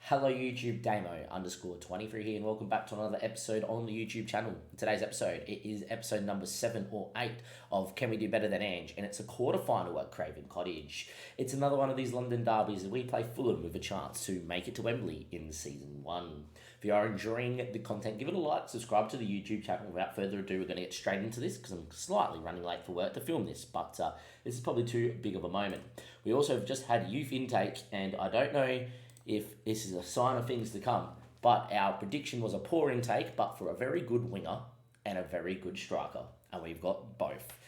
Hello YouTube, Damo_23 here, and welcome back to another episode on the YouTube channel. In today's episode, it is episode number 7 or 8 of Can We Do Better Than Ange, and it's a quarter-final at Craven Cottage. It's another one of these London derbies, and we play Fulham with a chance to make it to Wembley in Season 1. If you are enjoying the content, give it a like, subscribe to the YouTube channel. Without further ado, we're going to get straight into this, because I'm slightly running late for work to film this, but this is probably too big of a moment. We also have just had youth intake, and I don't know if this is a sign of things to come, but our prediction was a poor intake, but for a very good winger and a very good striker, and we've got both.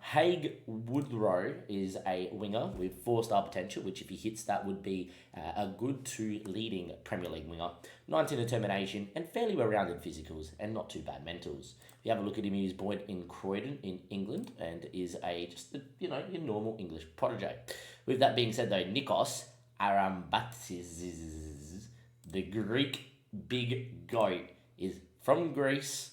Haig Woodrow is a winger with 4-star potential, which if he hits that would be a good to leading Premier League winger. 19 determination and fairly well-rounded physicals and not too bad mentals. If you have a look at him, he's born in Croydon in England and is your normal English protege. With that being said though, Nikos Arambatzis, the Greek big goat, is from Greece,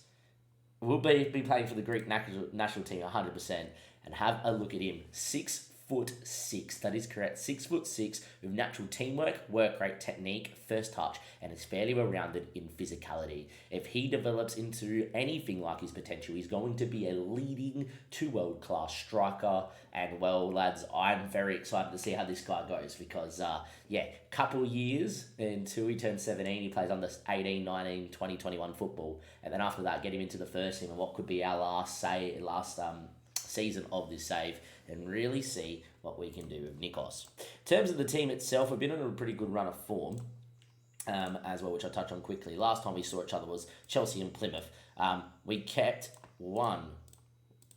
will be playing for the Greek national team 100%, and have a look at him. 6'6", that is correct, 6'6", with natural teamwork, work rate, technique, first touch, and is fairly well-rounded in physicality. If he develops into anything like his potential, he's going to be a leading to world-class striker. And well, lads, I'm very excited to see how this guy goes because, couple years until he turns 17, he plays under 18, 19, 20, 21 football. And then after that, get him into the first team and what could be our last season of this save, and really see what we can do with Nikos. In terms of the team itself, we've been on a pretty good run of form as well, which I'll touch on quickly. Last time we saw each other was Chelsea and Plymouth. We kept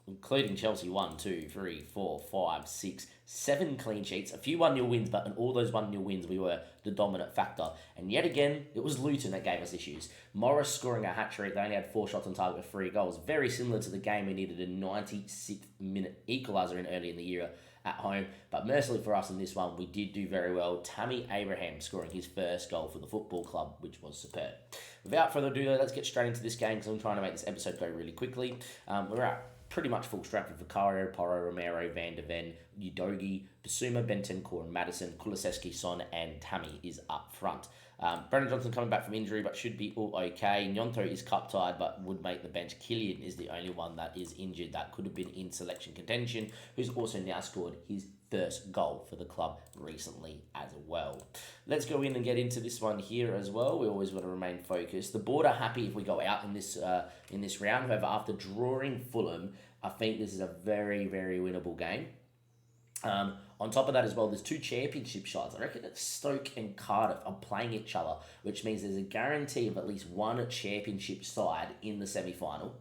including Chelsea, 1, 2, 3, 4, 5, 6, 7 clean sheets, a few 1-0 wins, but in all those 1-0 wins, we were the dominant factor. And yet again, it was Luton that gave us issues. Morris scoring a hat-trick. They only had 4 shots on target with 3 goals. Very similar to the game we needed a 96th minute equaliser in early in the year at home. But mercifully for us in this one, we did do very well. Tammy Abraham scoring his first goal for the football club, which was superb. Without further ado, let's get straight into this game because I'm trying to make this episode go really quickly. We're at pretty much full strap with Vicario, Porro, Romero, Van de Ven, Udogi, Basuma, Bentancur, and Madison, Kulusevski, Son, and Tammy is up front. Brennan Johnson coming back from injury, but should be all okay. Nyonto is cup-tied, but would make the bench. Killian is the only one that is injured that could have been in selection contention, who's also now scored his first goal for the club recently as well. Let's go in and get into this one here as well. We always want to remain focused. The board are happy if we go out in this round. However, after drawing Fulham, I think this is a very, very winnable game. On top of that as well, there's 2 championship sides. I reckon that Stoke and Cardiff are playing each other, which means there's a guarantee of at least one championship side in the semi-final.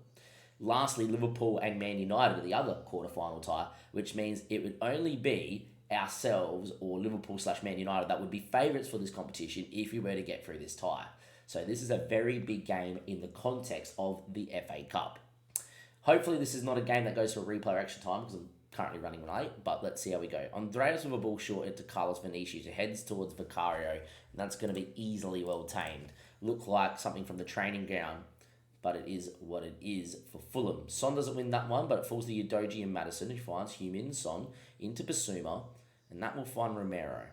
Lastly, Liverpool and Man United are the other quarter-final tie, which means it would only be ourselves or Liverpool/Man United that would be favourites for this competition if we were to get through this tie. So this is a very big game in the context of the FA Cup. Hopefully this is not a game that goes to a replay or extra time because I'm currently running late, but let's see how we go. Andreas with a ball short into Carlos Vinicius, who heads towards Vicario, and that's going to be easily well tamed. Look like something from the training ground, but it is what it is for Fulham. Son doesn't win that one, but it falls to Udogi and Madison, who finds Heung-min Son into Basuma, and that will find Romero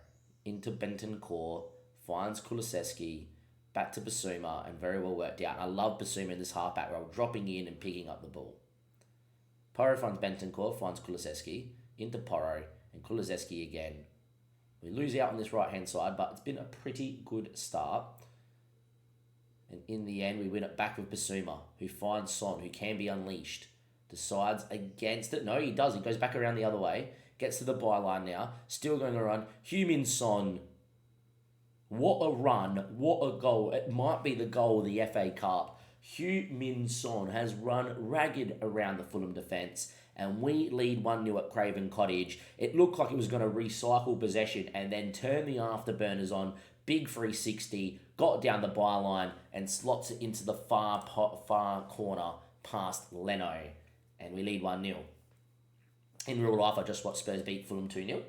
into Bentancur, finds Kulusevski, back to Basuma, and very well worked out. I love Basuma in this halfback role, dropping in and picking up the ball. Porro finds Bentancur, finds Kulusevski, into Porro, and Kulusevski again. We lose out on this right-hand side, but it's been a pretty good start. And in the end, we win it back with Basuma, who finds Son, who can be unleashed. Decides against it. No, he does. He goes back around the other way. Gets to the byline now. Still going to run. Heung-min Son. What a run. What a goal. It might be the goal of the FA Cup. Heung-min Son has run ragged around the Fulham defence, and we lead 1-0 at Craven Cottage. It looked like it was going to recycle possession and then turn the afterburners on. Big 360, got down the byline and slots it into the far corner past Leno, and we lead 1-0. In real life, I just watched Spurs beat Fulham 2-0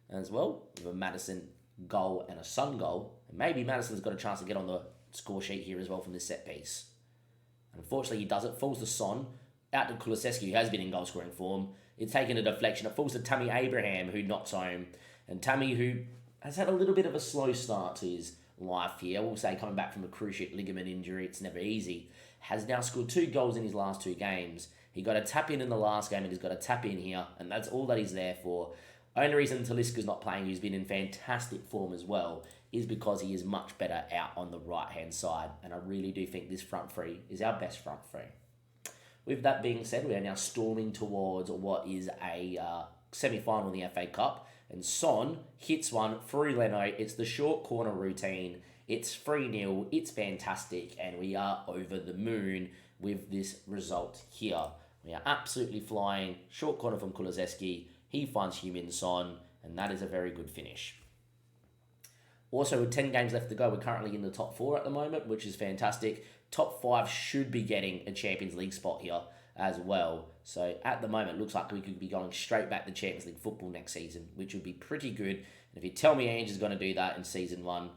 as well, with a Madison goal and a Son goal. And maybe Madison's got a chance to get on the score sheet here as well from this set piece. Unfortunately, he does it. Falls to Son. Out to Kulusevski, who has been in goal-scoring form. It's taken a deflection. It falls to Tammy Abraham, who knocks home. And Tammy, who has had a little bit of a slow start to his life here. We'll say coming back from a cruciate ligament injury, it's never easy. Has now scored 2 goals in his last 2 games. He got a tap in the last game and he's got a tap in here, and that's all that he's there for. Only reason Talisca's not playing, who's been in fantastic form as well, is because he is much better out on the right-hand side. And I really do think this front three is our best front three. With that being said, we are now storming towards what is a semi-final in the FA Cup. And Son hits one through Leno. It's the short corner routine. It's 3-0. It's fantastic. And we are over the moon with this result here. We are absolutely flying. Short corner from Kulusevski. He finds Heung-min Son. And that is a very good finish. Also, with 10 games left to go, we're currently in the top 4 at the moment, which is fantastic. Top 5 should be getting a Champions League spot here as well. So at the moment, it looks like we could be going straight back to Champions League football next season, which would be pretty good. And if you tell me Ange is going to do that in season 1,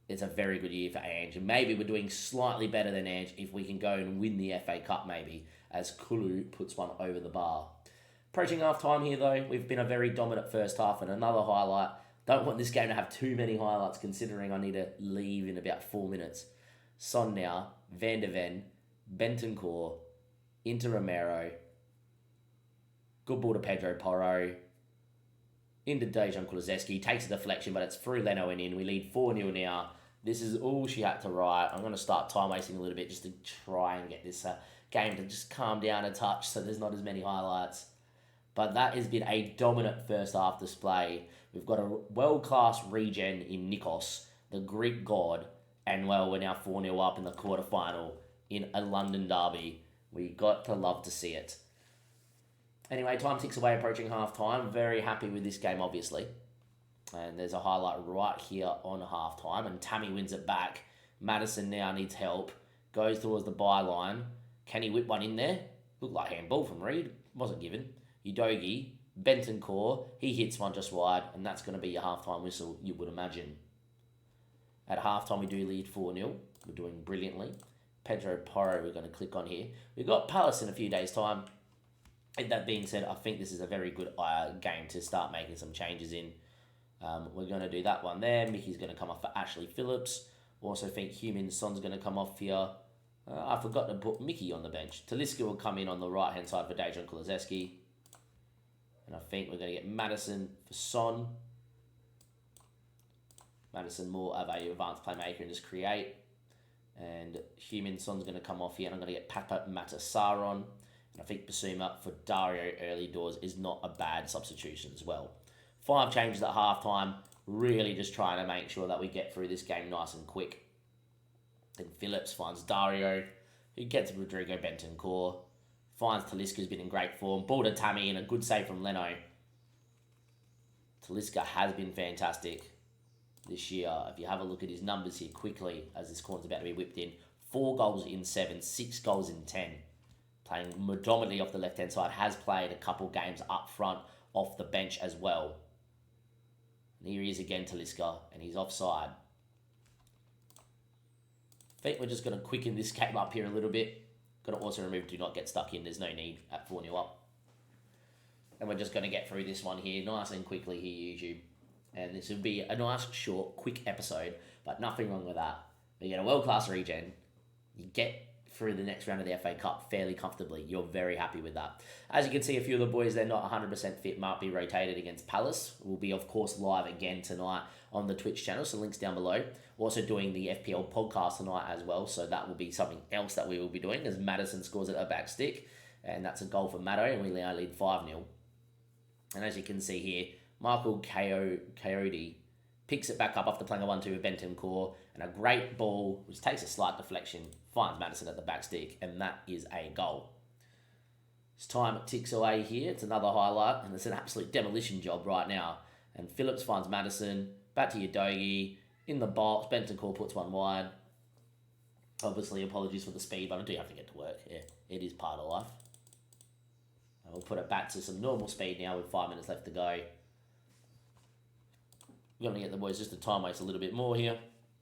it's a very good year for Ange. And maybe we're doing slightly better than Ange if we can go and win the FA Cup maybe, as Kulu puts one over the bar. Approaching half time here though, we've been a very dominant first half, and another highlight. Don't want this game to have too many highlights considering I need to leave in about 4 minutes. Son now, Van de Ven, Bentancur, into Romero. Good ball to Pedro Porro. Into Dejan Kulusevski. Takes a deflection, but it's through Leno and in. We lead 4-0 now. This is all she had to write. I'm going to start time wasting a little bit just to try and get this game to just calm down a touch so there's not as many highlights. But that has been a dominant first half display. We've got a world-class regen in Nikos, the Greek god, and well, we're now 4-0 up in the quarterfinal in a London derby. We got to love to see it. Anyway, time ticks away, approaching half-time. Very happy with this game, obviously. And there's a highlight right here on half-time, and Tammy wins it back. Madison now needs help. Goes towards the byline. Can he whip one in there? Looked like handball from Reed. Wasn't given. Udogi, Bentancur, he hits one just wide, and that's going to be your half-time whistle, you would imagine. At half-time, we do lead 4-0. We're doing brilliantly. Pedro Porro, we're going to click on here. We've got Palace in a few days' time. And that being said, I think this is a very good game to start making some changes in. We're going to do that one there. Mickey's going to come off for Ashley Phillips. Also think Heung-min Son's going to come off here. I forgot to put Mickey on the bench. Talisca will come in on the right-hand side for Dejan Kulusevski. And I think we're going to get Madison for Son. Madison more of a advanced playmaker and just create. And Heung-min Son's going to come off here. And I'm going to get Papa Matasaron. And I think Basuma for Dario early doors is not a bad substitution as well. 5 changes at halftime. Really just trying to make sure that we get through this game nice and quick. Then Phillips finds Dario, who gets Rodrigo Bentancur. Finds Talisca's been in great form. Ball to Tammy and a good save from Leno. Talisca has been fantastic this year. If you have a look at his numbers here quickly, as this corner's about to be whipped in. 4 goals in 7, 6 goals in 10. Playing predominantly off the left-hand side. Has played a couple games up front off the bench as well. And here he is again, Talisca, and he's offside. I think we're just going to quicken this game up here a little bit. Going to also remove do not get stuck in. There's no need at 4-0 up. And we're just going to get through this one here nice and quickly here, YouTube. And this will be a nice, short, quick episode, but nothing wrong with that. You get a world-class regen. You get through the next round of the FA Cup fairly comfortably. You're very happy with that. As you can see, a few of the boys, they're not 100% fit, might be rotated against Palace. We'll be, of course, live again tonight on the Twitch channel, so links down below. We're also doing the FPL podcast tonight as well, so that will be something else that we will be doing as Madison scores at a back stick, and that's a goal for Maddo, and we now lead 5-0. And as you can see here, Michael Coyote picks it back up after playing a 1-2 with Bentancur, and a great ball, which takes a slight deflection, finds Madison at the back stick, and that is a goal. As time ticks away here, it's another highlight, and it's an absolute demolition job right now. And Phillips finds Madison, back to Udogi, in the box, Bentancur puts one wide. Obviously, apologies for the speed, but I do have to get to work. Yeah, it is part of life. And we'll put it back to some normal speed now with 5 minutes left to go. We're going to get the boys just to time waste a little bit more here.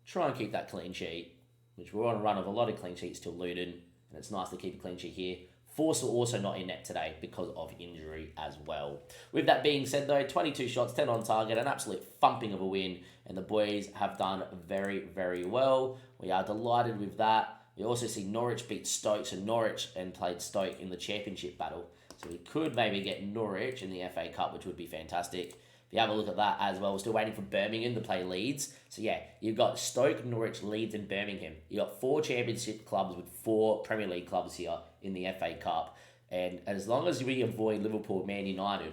Try and keep that clean sheet, which we're on a run of a lot of clean sheets till Luton, and it's nice to keep a clean sheet here. Force were also not in net today because of injury as well. With that being said though, 22 shots, 10 on target, an absolute thumping of a win, and the boys have done very, very well. We are delighted with that. We also see Norwich beat Stoke, so Norwich and played Stoke in the championship battle. So we could maybe get Norwich in the FA Cup, which would be fantastic. If you have a look at that as well, we're still waiting for Birmingham to play Leeds. So yeah, you've got Stoke, Norwich, Leeds and Birmingham. You've got 4 championship clubs with 4 Premier League clubs here in the FA Cup. And as long as we avoid Liverpool, Man United,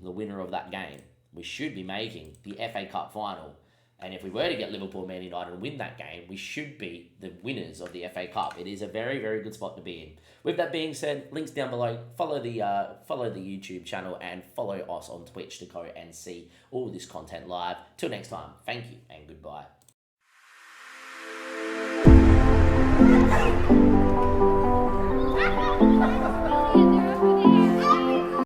the winner of that game, we should be making the FA Cup final. And if we were to get Liverpool, Man United and win that game, we should be the winners of the FA Cup. It is a very, very good spot to be in. With that being said, links down below. Follow the YouTube channel and follow us on Twitch to go and see all this content live. Till next time, thank you and goodbye.